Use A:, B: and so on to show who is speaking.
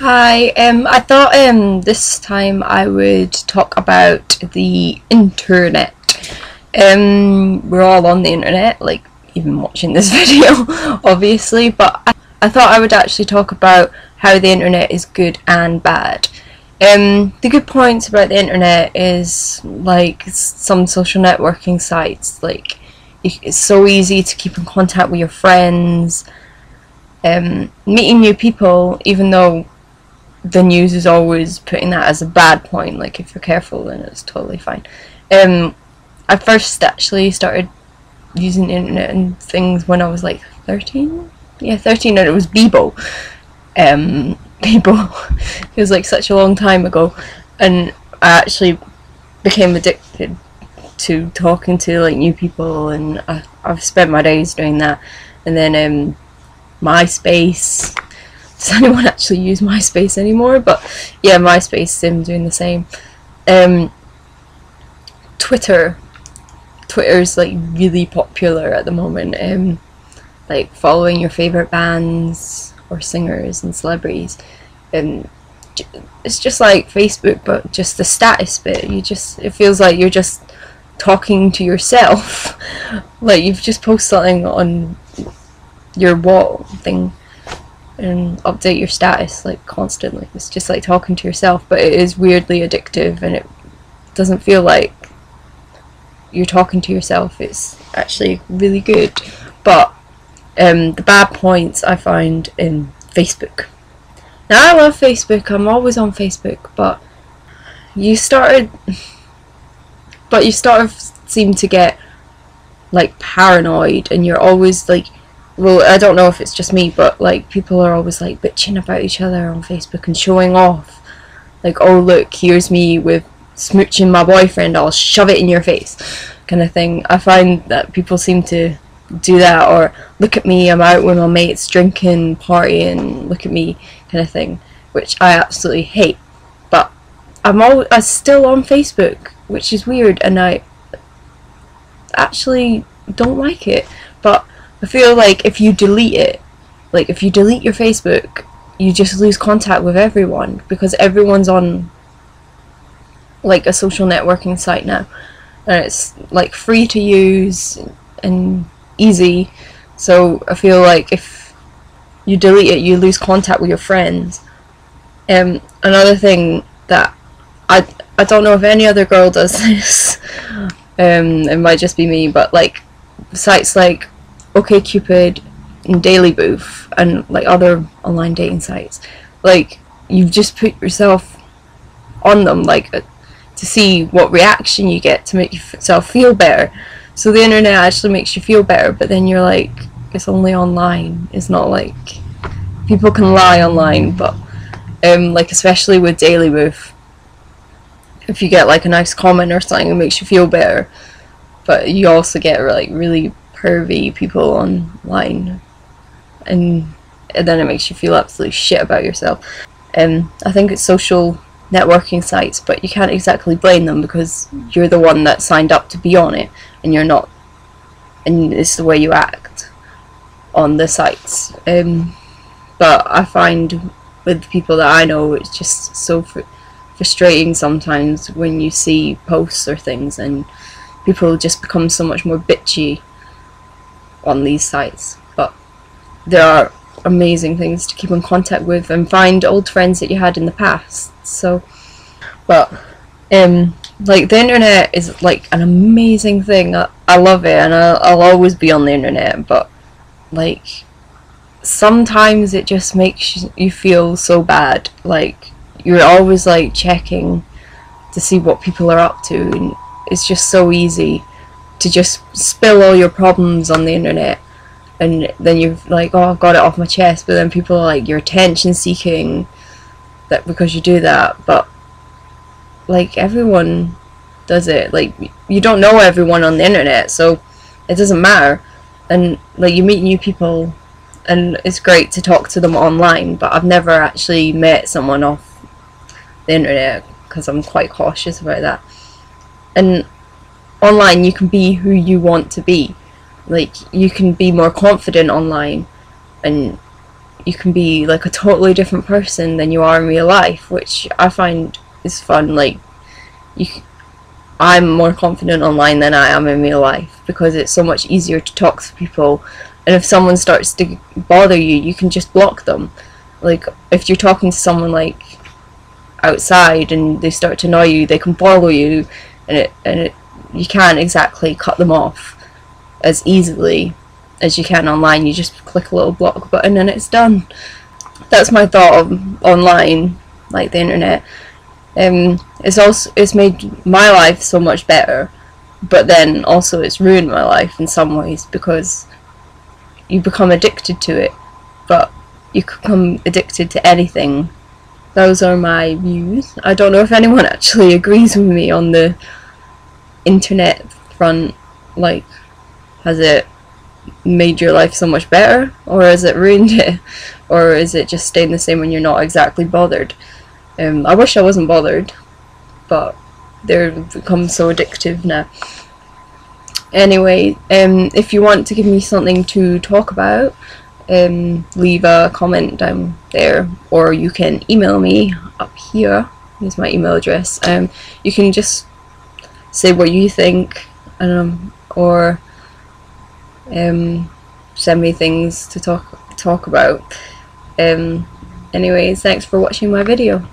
A: Hi, I thought this time I would talk about the internet. We're all on the internet, like even watching this video, obviously, but I thought I would actually talk about how the internet is good and bad. The good points about the internet is like some social networking sites, like it's so easy to keep in contact with your friends, meeting new people, even though the news is always putting that as a bad point. Like if you're careful, then it's totally fine. I first actually started using the internet and things when I was like 13. Yeah, 13, and it was Bebo. Bebo. It was like such a long time ago, and I actually became addicted to talking to like new people, and I've spent my days doing that. And then MySpace. Does anyone actually use MySpace anymore? But yeah, MySpace, doing the same. Twitter's like really popular at the moment. Like following your favorite bands or singers and celebrities. It's just like Facebook, but just the status bit. It feels like you're just talking to yourself. Like you've just posted something on your wall thing and update your status like constantly. It's just like talking to yourself, but it is weirdly addictive, and it doesn't feel like you're talking to yourself. It's actually really good. But the bad points I find in Facebook. Now I love Facebook, I'm always on Facebook, but you sort of seem to get like paranoid, and you're always like, well, I don't know if it's just me, but like people are always like bitching about each other on Facebook and showing off. Like, oh look, here's me with smooching my boyfriend, I'll shove it in your face, kind of thing. I find that people seem to do that, or look at me, I'm out with my mates drinking, partying, look at me, kind of thing, which I absolutely hate. But I'm still on Facebook, which is weird, and I actually don't like it. But I feel like if you delete it, like if you delete your Facebook, you just lose contact with everyone, because everyone's on like a social networking site now, and it's like free to use and easy. So I feel like if you delete it, you lose contact with your friends. Another thing that I don't know if any other girl does this, it might just be me, but like sites like OkCupid and Daily Booth and like other online dating sites, like you just put yourself on them like to see what reaction you get to make yourself feel better. So the internet actually makes you feel better, but then you're like, it's only online. It's not like people can lie online, but like especially with Daily Booth, if you get like a nice comment or something, it makes you feel better, but you also get like really pervy people online, and then it makes you feel absolutely shit about yourself. I think it's social networking sites, but you can't exactly blame them because you're the one that signed up to be on it, and you're not, and it's the way you act on the sites. But I find with people that I know, it's just so frustrating sometimes when you see posts or things and people just become so much more bitchy on these sites. But there are amazing things to keep in contact with and find old friends that you had in the past. So, but like the internet is like an amazing thing. I love it, and I'll always be on the internet, but like sometimes it just makes you feel so bad. Like you're always like checking to see what people are up to, and it's just so easy to just spill all your problems on the internet, and then you're like, oh, I've got it off my chest, but then people are like, you're attention seeking that because you do that. But like everyone does it. Like you don't know everyone on the internet, so it doesn't matter. And like you meet new people, and it's great to talk to them online, but I've never actually met someone off the internet because I'm quite cautious about that. And online you can be who you want to be. Like you can be more confident online, and you can be like a totally different person than you are in real life, which I find is fun. Like, I'm more confident online than I am in real life because it's so much easier to talk to people, and if someone starts to bother you, you can just block them. Like, if you're talking to someone like outside and they start to annoy you, they can follow you, and you can't exactly cut them off as easily as you can online. You just click a little block button and it's done. That's my thought of online, like the internet. It's made my life so much better, but then also it's ruined my life in some ways because you become addicted to it. But you could become addicted to anything. Those are my views. I don't know if anyone actually agrees with me on the internet front. Like, has it made your life so much better, or has it ruined it, or is it just staying the same when you're not exactly bothered? I wish I wasn't bothered, but they've become so addictive now. Anyway, if you want to give me something to talk about, leave a comment down there, or you can email me up here. Here's my email address. You can just say what you think, or send me things to talk about. Anyways, thanks for watching my video.